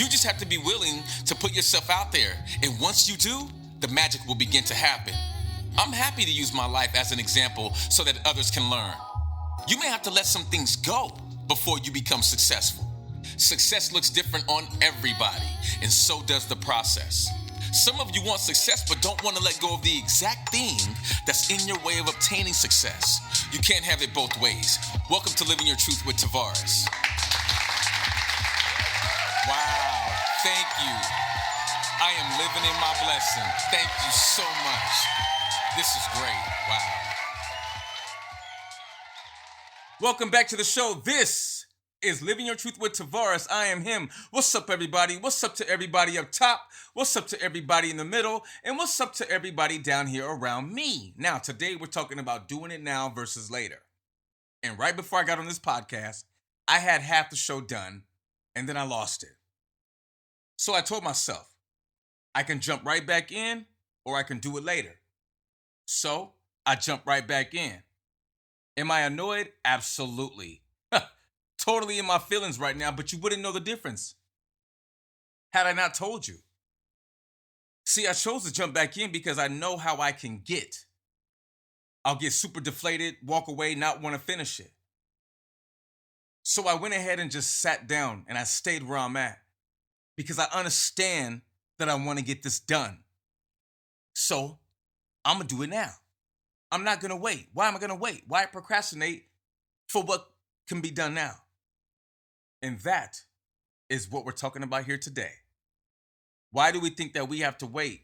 You just have to be willing to put yourself out there. And once you do, the magic will begin to happen. I'm happy to use my life as an example so that others can learn. You may have to let some things go before you become successful. Success looks different on everybody, and so does the process. Some of you want success but don't want to let go of the exact thing that's in your way of obtaining success. You can't have it both ways. Welcome to Living Your Truth with Tavares. Wow, thank you. I am living in my blessing. Thank you so much. This is great. Wow. Welcome back to the show. This is Living Your Truth with Tavares. I am him. What's up, everybody? What's up to everybody up top? What's up to everybody in the middle? And what's up to everybody down here around me? Now, today we're talking about doing it now versus later. And right before I got on this podcast, I had half the show done, and then I lost it. So I told myself, I can jump right back in, or I can do it later. So I jumped right back in. Am I annoyed? Absolutely. Totally in my feelings right now, but you wouldn't know the difference had I not told you. See, I chose to jump back in because I know how I can get. I'll get super deflated, walk away, not want to finish it. So I went ahead and just sat down and I stayed where I'm at because I understand that I want to get this done. So I'm going to do it now. I'm not going to wait. Why am I going to wait? Why procrastinate for what can be done now? And that is what we're talking about here today. Why do we think that we have to wait?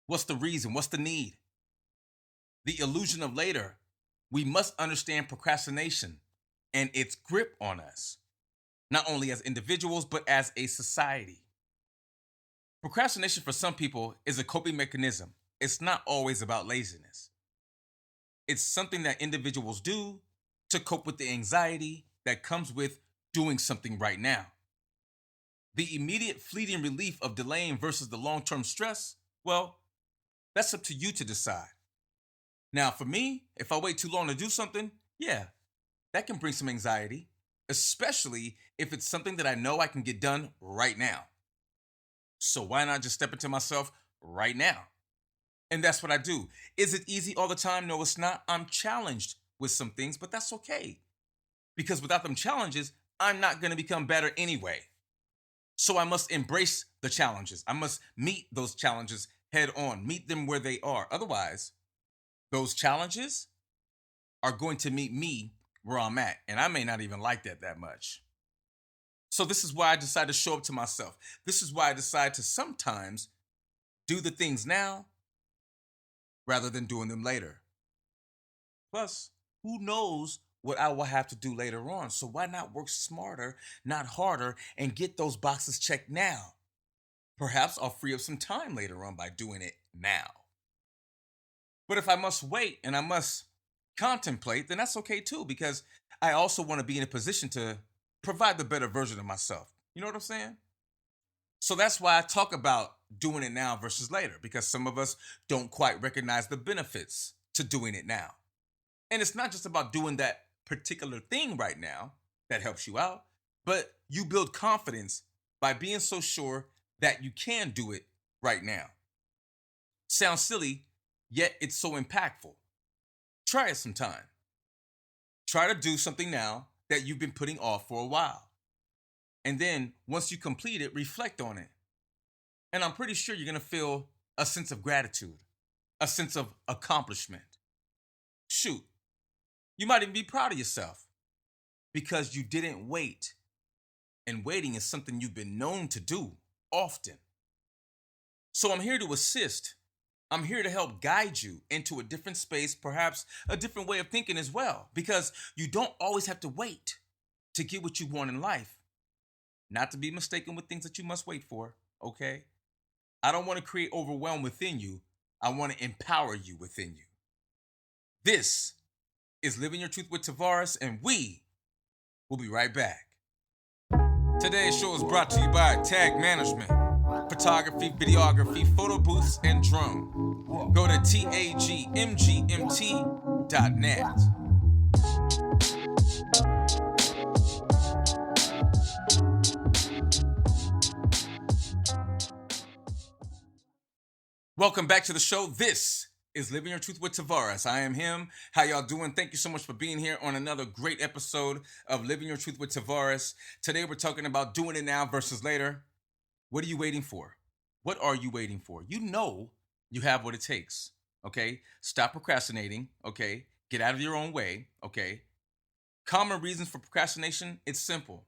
What's the reason? What's the need? The illusion of later. We must understand procrastination and its grip on us, not only as individuals, but as a society. Procrastination for some people is a coping mechanism. It's not always about laziness. It's something that individuals do to cope with the anxiety that comes with doing something right now. The immediate fleeting relief of delaying versus the long-term stress, well, that's up to you to decide. Now, for me, if I wait too long to do something, yeah, that can bring some anxiety, especially if it's something that I know I can get done right now. So why not just step into myself right now? And that's what I do. Is it easy all the time? No, it's not. I'm challenged with some things, but that's okay. Because without them challenges, I'm not going to become better anyway. So I must embrace the challenges. I must meet those challenges head on, meet them where they are. Otherwise, those challenges are going to meet me where I'm at. And I may not even like that much. So this is why I decide to show up to myself. This is why I decide to sometimes do the things now rather than doing them later. Plus, who knows what I will have to do later on? So why not work smarter, not harder, and get those boxes checked now? Perhaps I'll free up some time later on by doing it now. But if I must wait and I must contemplate, then that's okay too, because I also want to be in a position to provide the better version of myself. You know what I'm saying? So that's why I talk about doing it now versus later, because some of us don't quite recognize the benefits to doing it now. And it's not just about doing that particular thing right now that helps you out, but you build confidence by being so sure that you can do it right now. Sounds silly, yet it's so impactful. Try it sometime. Try to do something now that you've been putting off for a while. And then once you complete it, reflect on it. And I'm pretty sure you're going to feel a sense of gratitude, a sense of accomplishment. Shoot, you might even be proud of yourself because you didn't wait. And waiting is something you've been known to do often. So I'm here to assist. I'm here to help guide you into a different space, perhaps a different way of thinking as well, because you don't always have to wait to get what you want in life. Not to be mistaken with things that you must wait for, okay? I don't want to create overwhelm within you. I want to empower you within you. This is Living Your Truth with Tavares, and we will be right back. Today's show is brought to you by Tag Management, photography, videography, photo booths, and drone. Go to tagmgmt.net. Welcome back to the show. This is Living Your Truth with Tavares. I am him. How y'all doing? Thank you so much for being here on another great episode of Living Your Truth with Tavares. Today we're talking about doing it now versus later. What are you waiting for? What are you waiting for? You know you have what it takes, okay? Stop procrastinating, okay? Get out of your own way, okay? Common reasons for procrastination, it's simple.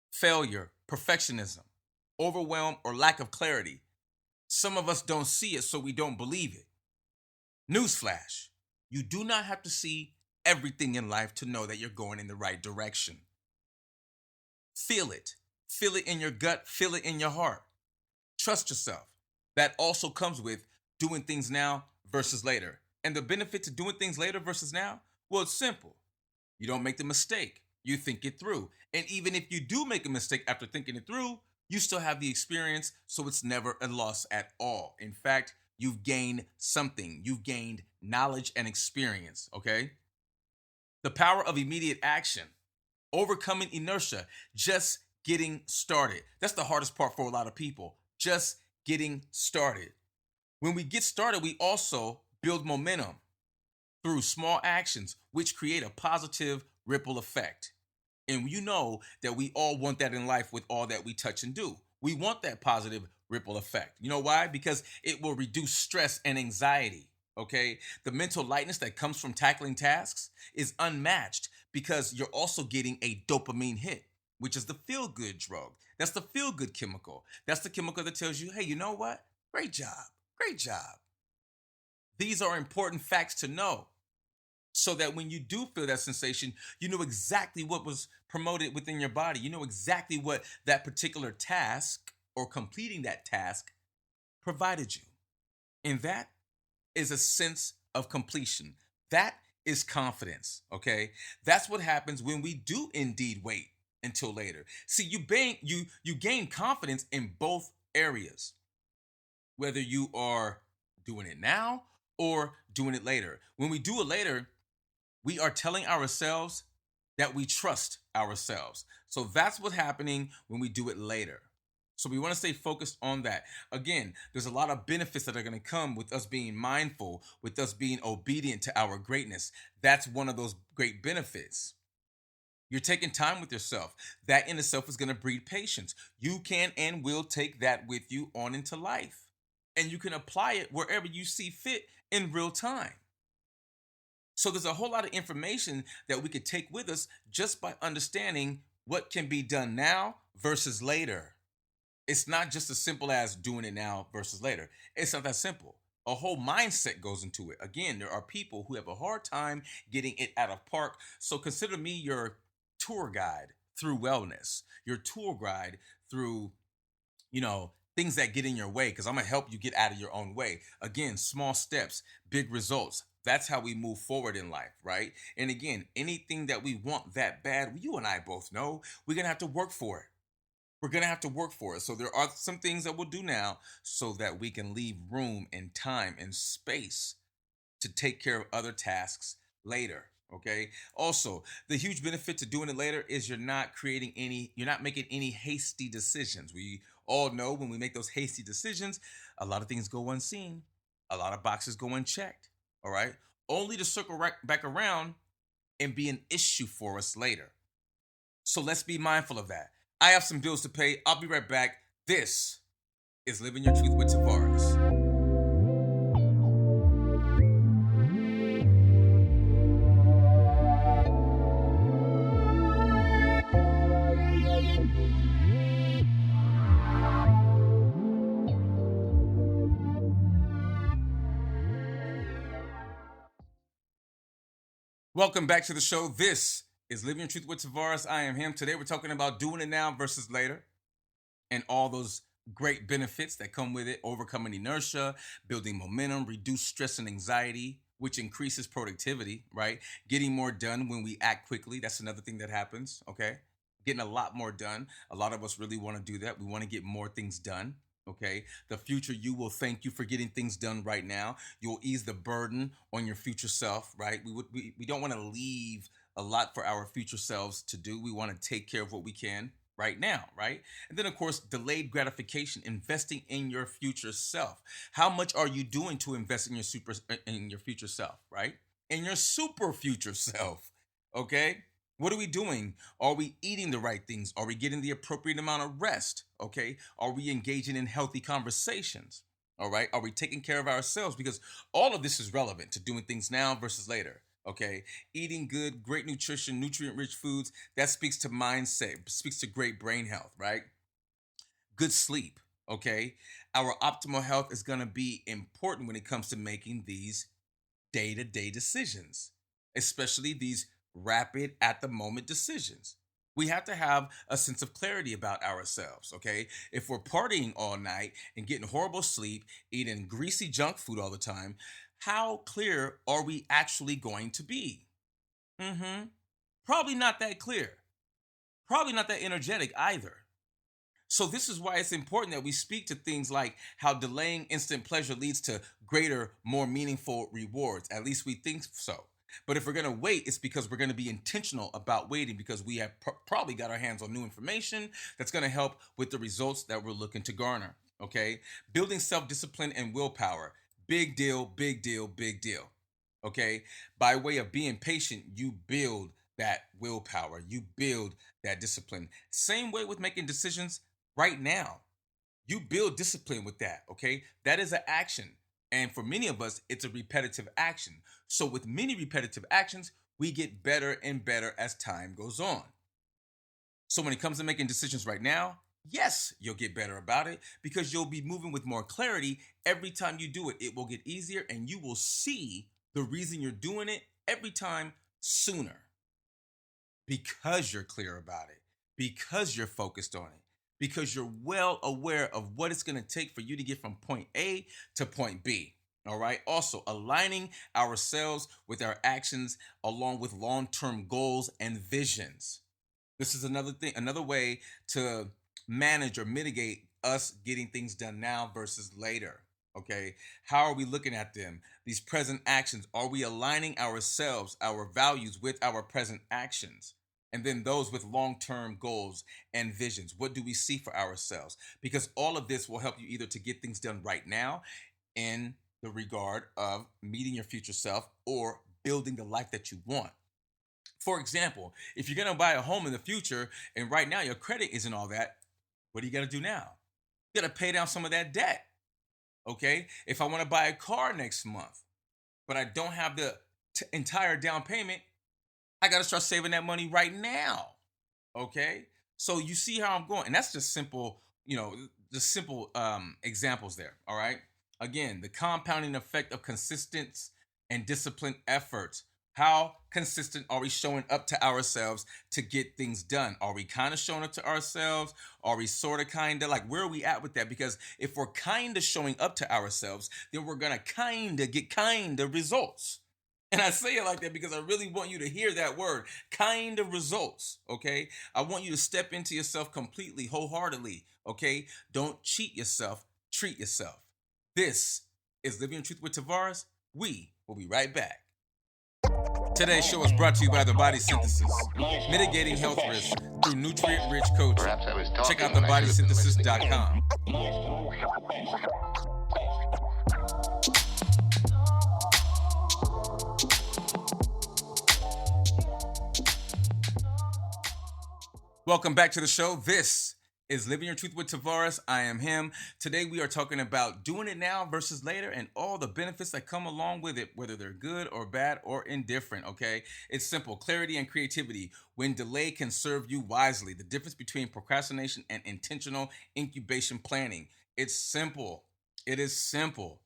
Failure, perfectionism, overwhelm, or lack of clarity. Some of us don't see it, so we don't believe it. Newsflash, you do not have to see everything in life to know that you're going in the right direction. Feel it. Feel it in your gut. Feel it in your heart. Trust yourself. That also comes with doing things now versus later. And the benefit to doing things later versus now? Well, it's simple. You don't make the mistake. You think it through. And even if you do make a mistake after thinking it through, you still have the experience, so it's never a loss at all. In fact, you've gained something. You've gained knowledge and experience, okay? The power of immediate action, overcoming inertia, just getting started. That's the hardest part for a lot of people, just getting started. When we get started, we also build momentum through small actions, which create a positive ripple effect. And you know that we all want that in life with all that we touch and do. We want that positive ripple effect. You know why? Because it will reduce stress and anxiety, okay? The mental lightness that comes from tackling tasks is unmatched because you're also getting a dopamine hit, which is the feel-good drug. That's the feel-good chemical. That's the chemical that tells you, hey, you know what? Great job. Great job. These are important facts to know, so that when you do feel that sensation, you know exactly what was promoted within your body. You know exactly what that particular task or completing that task provided you. And that is a sense of completion. That is confidence, okay? That's what happens when we do indeed wait until later. See, you gain confidence in both areas, whether you are doing it now or doing it later. When we do it later, we are telling ourselves that we trust ourselves. So that's what's happening when we do it later. So we want to stay focused on that. Again, there's a lot of benefits that are going to come with us being mindful, with us being obedient to our greatness. That's one of those great benefits. You're taking time with yourself. That in itself is going to breed patience. You can and will take that with you on into life. And you can apply it wherever you see fit in real time. So there's a whole lot of information that we could take with us just by understanding what can be done now versus later. It's not just as simple as doing it now versus later. It's not that simple. A whole mindset goes into it. Again, there are people who have a hard time getting it out of park. So consider me your tour guide through wellness, your tour guide through, things that get in your way, because I'm going to help you get out of your own way. Again, small steps, big results. That's how we move forward in life, right? And again, anything that we want that bad, you and I both know, we're going to have to work for it. We're going to have to work for it. So there are some things that we'll do now so that we can leave room and time and space to take care of other tasks later. Okay. Also, the huge benefit to doing it later is you're not making any hasty decisions. We all know when we make those hasty decisions, a lot of things go unseen, a lot of boxes go unchecked. All right. Only to circle right back around and be an issue for us later. So let's be mindful of that. I have some bills to pay. I'll be right back. This is Living Your Truth with Tavares. Welcome back to the show. This is Living Your Truth with Tavares. I am him. Today we're talking about doing it now versus later and all those great benefits that come with it. Overcoming inertia, building momentum, reduce stress and anxiety, which increases productivity, right? Getting more done when we act quickly. That's another thing that happens, okay? Getting a lot more done. A lot of us really want to do that. We want to get more things done. Okay, the future you will thank you for getting things done right now. You'll ease the burden on your future self, right? We don't want to leave a lot for our future selves to do. We want to take care of what we can. right now, right? And then, of course, delayed gratification, investing in your future self. How much are you doing to invest in your future self, right? In your super future self, okay? What are we doing? Are we eating the right things? Are we getting the appropriate amount of rest? Okay? Are we engaging in healthy conversations? All right? Are we taking care of ourselves? Because all of this is relevant to doing things now versus later. Okay? Eating good, great nutrition, nutrient rich foods, that speaks to mindset, speaks to great brain health, right? Good sleep. Okay? Our optimal health is going to be important when it comes to making these day to day decisions, especially these rapid at the moment decisions. We have to have a sense of clarity about ourselves, okay? If we're partying all night and getting horrible sleep, eating greasy junk food all the time, how clear are we actually going to be? Probably not that clear. Probably not that energetic either. So this is why it's important that we speak to things like how delaying instant pleasure leads to greater, more meaningful rewards. At least we think so. But if we're going to wait, it's because we're going to be intentional about waiting because we have probably got our hands on new information that's going to help with the results that we're looking to garner. Okay? Building self-discipline and willpower. Big deal, big deal, big deal. Okay? By way of being patient, you build that willpower. You build that discipline. Same way with making decisions right now. You build discipline with that, okay? That is an action. And for many of us, it's a repetitive action. So with many repetitive actions, we get better and better as time goes on. So when it comes to making decisions right now, yes, you'll get better about it because you'll be moving with more clarity every time you do it. It will get easier and you will see the reason you're doing it every time sooner because you're clear about it, because you're focused on it, because you're well aware of what it's going to take for you to get from point A to point B. All right. Also, aligning ourselves with our actions along with long term goals and visions. This is another thing, another way to manage or mitigate us getting things done now versus later. Okay. How are we looking at them? These present actions, are we aligning ourselves, our values with our present actions? And then those with long term goals and visions. What do we see for ourselves? Because all of this will help you either to get things done right now in the regard of meeting your future self or building the life that you want. For example, if you're going to buy a home in the future and right now your credit isn't all that, what do you got to do now? You got to pay down some of that debt. Okay? If I want to buy a car next month, but I don't have the entire down payment, I got to start saving that money right now. Okay? So you see how I'm going. And that's just simple, just simple examples there. All right? Again, the compounding effect of consistent and disciplined efforts. How consistent are we showing up to ourselves to get things done? Are we kind of showing up to ourselves? Are we sort of kind of like, where are we at with that? Because if we're kind of showing up to ourselves, then we're going to kind of get kind of results. And I say it like that because I really want you to hear that word, kind of results, okay? I want you to step into yourself completely, wholeheartedly, okay? Don't cheat yourself, treat yourself. This is Living Your Truth with Tavares. We will be right back. Today's show is brought to you by The Body Synthesis, mitigating health risks through nutrient-rich coaching. Check out thebodysynthesis.com. Welcome back to the show. This is Living Your Truth with Tavares. I am him. Today we are talking about doing it now versus later and all the benefits that come along with it, whether they're good or bad or indifferent, okay? It's simple. Clarity and creativity. When delay can serve you wisely. The difference between procrastination and intentional incubation planning. It's simple. It is simple.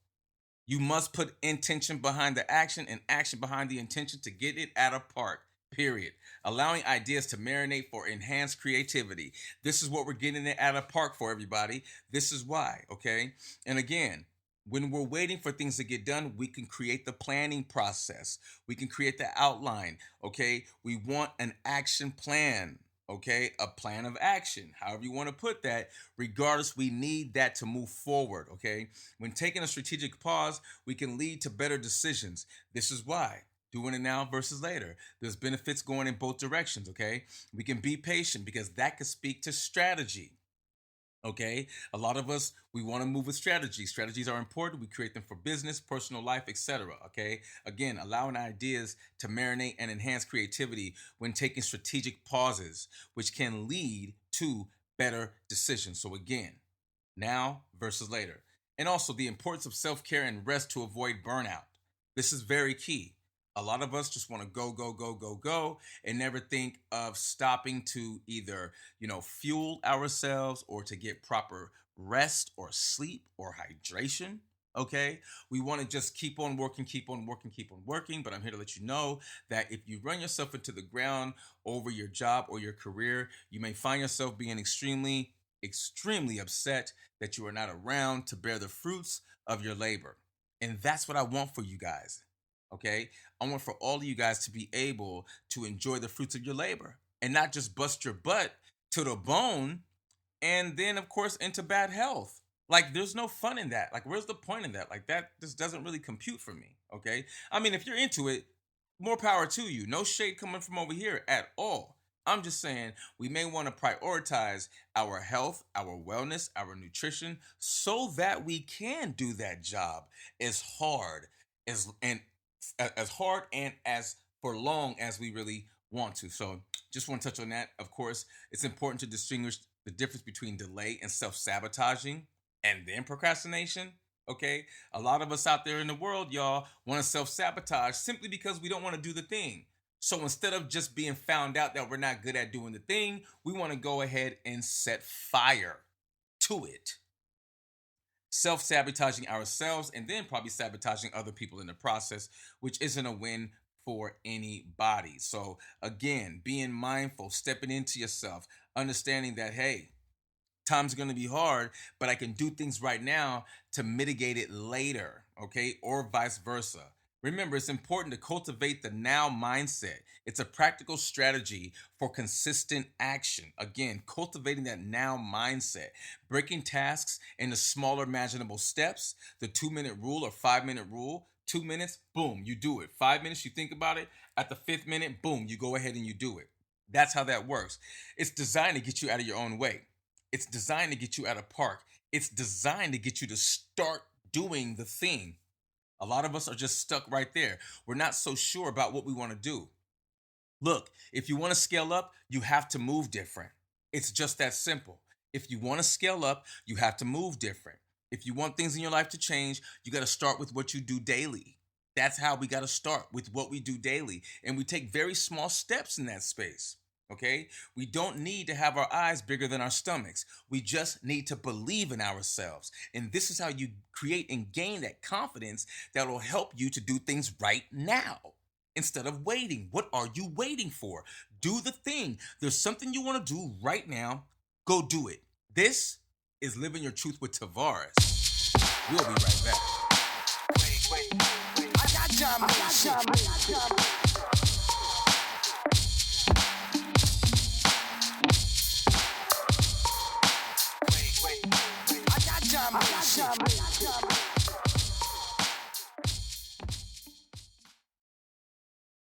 You must put intention behind the action and action behind the intention to get it at a park. Period. Allowing ideas to marinate for enhanced creativity. This is what we're getting it at a park for, everybody. This is why, okay? And again, when we're waiting for things to get done, we can create the planning process. We can create the outline, okay? We want an action plan, okay? A plan of action, however you want to put that. Regardless, we need that to move forward, okay? When taking a strategic pause, we can lead to better decisions. This is why. doing it now versus later. There's benefits going in both directions, okay? We can be patient because that could speak to strategy. Okay, a lot of us we want to move with strategy. Strategies are important. We create them for business, personal life, etc. Okay, again, allowing ideas to marinate and enhance creativity when taking strategic pauses, which can lead to better decisions. So again, now versus later, and also the importance of self-care and rest to avoid burnout. This is very key. A lot of us just want to go, go, go, go, go, and never think of stopping to either, fuel ourselves or to get proper rest or sleep or hydration. Okay. We want to just keep on working, keep on working, keep on working. But I'm here to let you know that if you run yourself into the ground over your job or your career, you may find yourself being extremely, extremely upset that you are not around to bear the fruits of your labor. And that's what I want for you guys. Okay. I want for all of you guys to be able to enjoy the fruits of your labor and not just bust your butt to the bone and then, of course, into bad health. Like, there's no fun in that. Like, where's the point in that? Like, that just doesn't really compute for me. Okay. I mean, if you're into it, more power to you. No shade coming from over here at all. I'm just saying we may want to prioritize our health, our wellness, our nutrition so that we can do that job as hard as hard and as for long as we really want to. So just want to touch on that. Of course, it's important to distinguish the difference between delay and self-sabotaging and then procrastination. Okay. A lot of us out there in the world, y'all, want to self-sabotage simply because we don't want to do the thing. So instead of just being found out that we're not good at doing the thing, we want to go ahead and set fire to it, self-sabotaging ourselves and then probably sabotaging other people in the process, which isn't a win for anybody. So again, being mindful, stepping into yourself, understanding that, hey, times are going to be hard, but I can do things right now to mitigate it later, okay? Or vice versa. Remember, it's important to cultivate the now mindset. It's a practical strategy for consistent action. Again, cultivating that now mindset, breaking tasks into smaller manageable steps, the 2-minute rule or 5-minute rule. 2 minutes, boom, you do it. 5 minutes, you think about it. At the 5th minute, boom, you go ahead and you do it. That's how that works. It's designed to get you out of your own way. It's designed to get you out of park. It's designed to get you to start doing the thing. A lot of us are just stuck right there. We're not so sure about what we want to do. Look, if you want to scale up, you have to move different. It's just that simple. If you want to scale up, you have to move different. If you want things in your life to change, you got to start with what you do daily. That's how we got to start, with what we do daily. And we take very small steps in that space. Okay? We don't need to have our eyes bigger than our stomachs. We just need to believe in ourselves. And this is how you create and gain that confidence that will help you to do things right now instead of waiting. What are you waiting for? Do the thing. There's something you want to do right now. Go do it. This is Living Your Truth with Tavares. We'll be right back. Wait. I got time.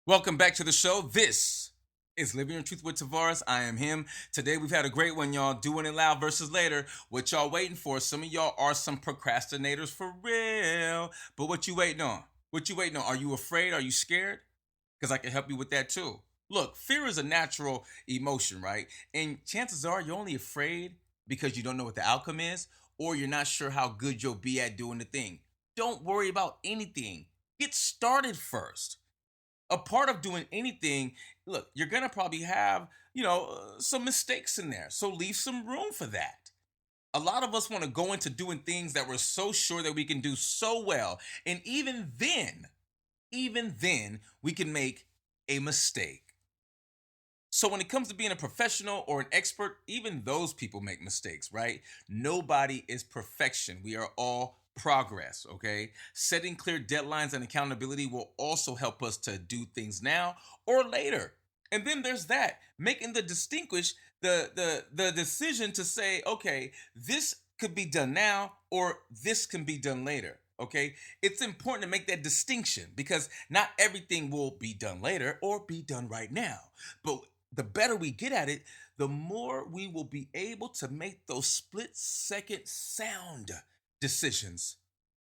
Welcome back to the show. This is Living Your Truth with Tavares. I am him. Today we've had a great one, y'all. Doing it loud versus later. What y'all waiting for? Some of y'all are some procrastinators for real. But what you waiting on? What you waiting on? Are you afraid? Are you scared? Because I can help you with that too. Look, fear is a natural emotion, right? And chances are you're only afraid because you don't know what the outcome is, or you're not sure how good you'll be at doing the thing. Don't worry about anything. Get started first. A part of doing anything, look, you're going to probably have, some mistakes in there. So leave some room for that. A lot of us want to go into doing things that we're so sure that we can do so well. And even then, we can make a mistake. So when it comes to being a professional or an expert, even those people make mistakes, right? Nobody is perfection. We are all progress, okay? Setting clear deadlines and accountability will also help us to do things now or later. And then there's that, making the decision to say, okay, this could be done now or this can be done later. Okay, it's important to make that distinction because not everything will be done later or be done right now. But the better we get at it, the more we will be able to make those split second sound decisions.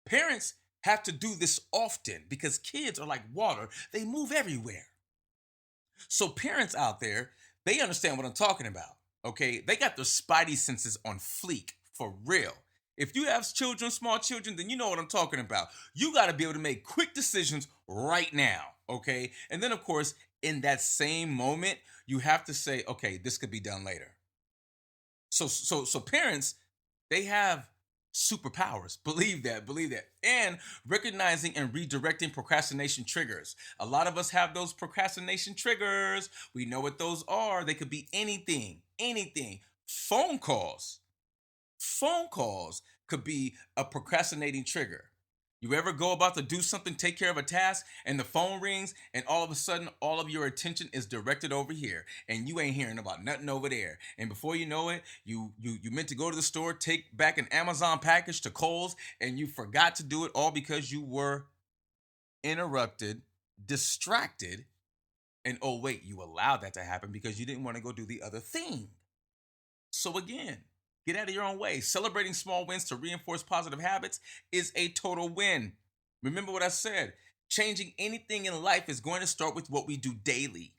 Parents have to do this often because kids are like water, they move everywhere. So, parents out there, they understand what I'm talking about. Okay, they got their spidey senses on fleek for real. If you have children, small children, then you know what I'm talking about. You got to be able to make quick decisions right now. Okay, and then of course, in that same moment, you have to say, okay, this could be done later. So parents, they have superpowers. Believe that, believe that. And recognizing and redirecting procrastination triggers. A lot of us have those procrastination triggers. We know what those are. They could be anything, anything. Phone calls. Phone calls could be a procrastinating trigger. You ever go about to do something, take care of a task, and the phone rings, and all of a sudden, all of your attention is directed over here, and you ain't hearing about nothing over there. And before you know it, you meant to go to the store, take back an Amazon package to Kohl's, and you forgot to do it all because you were interrupted, distracted, and oh wait, you allowed that to happen because you didn't want to go do the other thing. So again, get out of your own way. Celebrating small wins to reinforce positive habits is a total win. Remember what I said. Changing anything in life is going to start with what we do daily.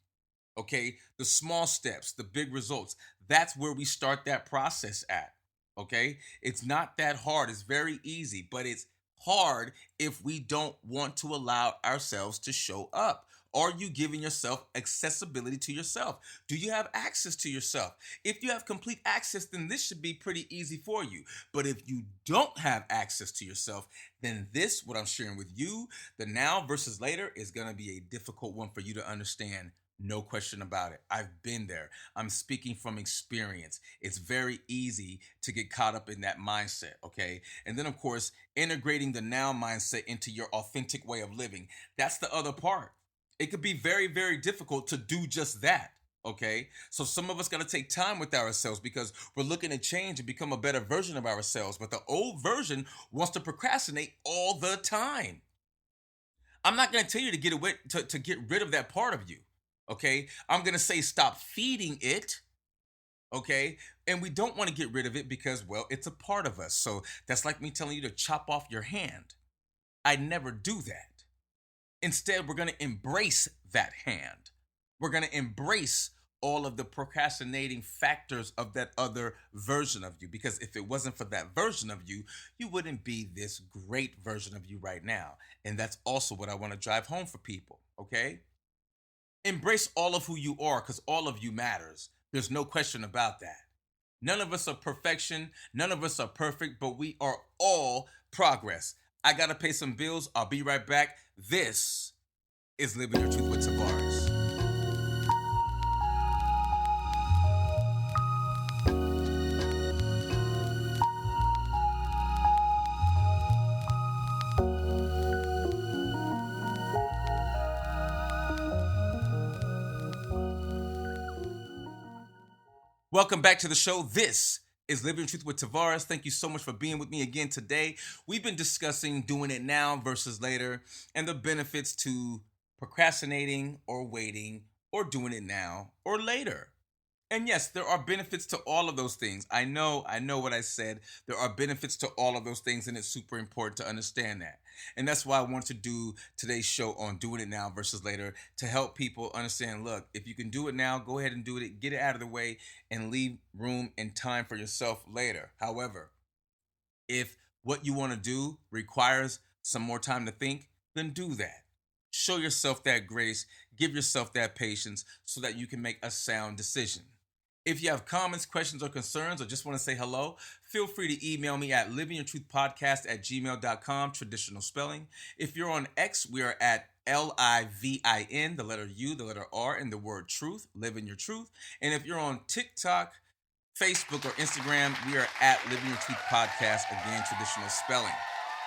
Okay? The small steps, the big results. That's where we start that process at. Okay? It's not that hard. It's very easy, but it's hard if we don't want to allow ourselves to show up. Are you giving yourself accessibility to yourself? Do you have access to yourself? If you have complete access, then this should be pretty easy for you. But if you don't have access to yourself, then this, what I'm sharing with you, the now versus later, is going to be a difficult one for you to understand. No question about it. I've been there. I'm speaking from experience. It's very easy to get caught up in that mindset, okay? And then, of course, integrating the now mindset into your authentic way of living. That's the other part. It could be very, very difficult to do just that. Okay. So some of us got to take time with ourselves because we're looking to change and become a better version of ourselves. But the old version wants to procrastinate all the time. I'm not going to tell you to get away to get rid of that part of you. Okay. I'm going to say stop feeding it. Okay. And we don't want to get rid of it because, well, it's a part of us. So that's like me telling you to chop off your hand. I never do that. Instead, we're going to embrace that hand. We're going to embrace all of the procrastinating factors of that other version of you. Because if it wasn't for that version of you, you wouldn't be this great version of you right now. And that's also what I want to drive home for people, okay? Embrace all of who you are because all of you matters. There's no question about that. None of us are perfection. None of us are perfect, but we are all progress. I got to pay some bills. I'll be right back. This is Living Your Truth with Tavares. Welcome back to the show. This is Living Truth with Tavares. Thank you so much for being with me again today. We've been discussing doing it now versus later and the benefits to procrastinating or waiting or doing it now or later. And yes, there are benefits to all of those things. I know what I said. There are benefits to all of those things, and it's super important to understand that. And that's why I want to do today's show on doing it now versus later to help people understand, look, if you can do it now, go ahead and do it, get it out of the way, and leave room and time for yourself later. However, if what you want to do requires some more time to think, then do that. Show yourself that grace, give yourself that patience so that you can make a sound decision. If you have comments, questions, or concerns, or just want to say hello, feel free to email me at livingyourtruthpodcast@gmail.com, traditional spelling. If you're on X, we are at LIVIN, the letter U, the letter R, and the word truth, living your truth. And if you're on TikTok, Facebook, or Instagram, we are at Living Your Truth Podcast, again, traditional spelling.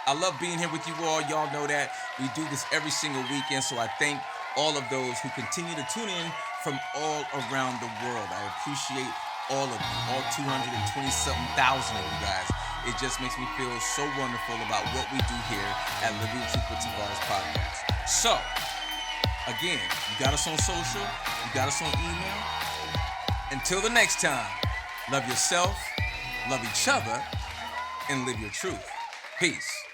I love being here with you all. Y'all know that. We do this every single weekend, so I thank all of those who continue to tune in from all around the world. I appreciate all of you, all 220-something thousand of you guys. It just makes me feel so wonderful about what we do here at Living Your Truth with Tavares podcast. So, again, you got us on social, you got us on email. Until the next time, love yourself, love each other, and live your truth. Peace.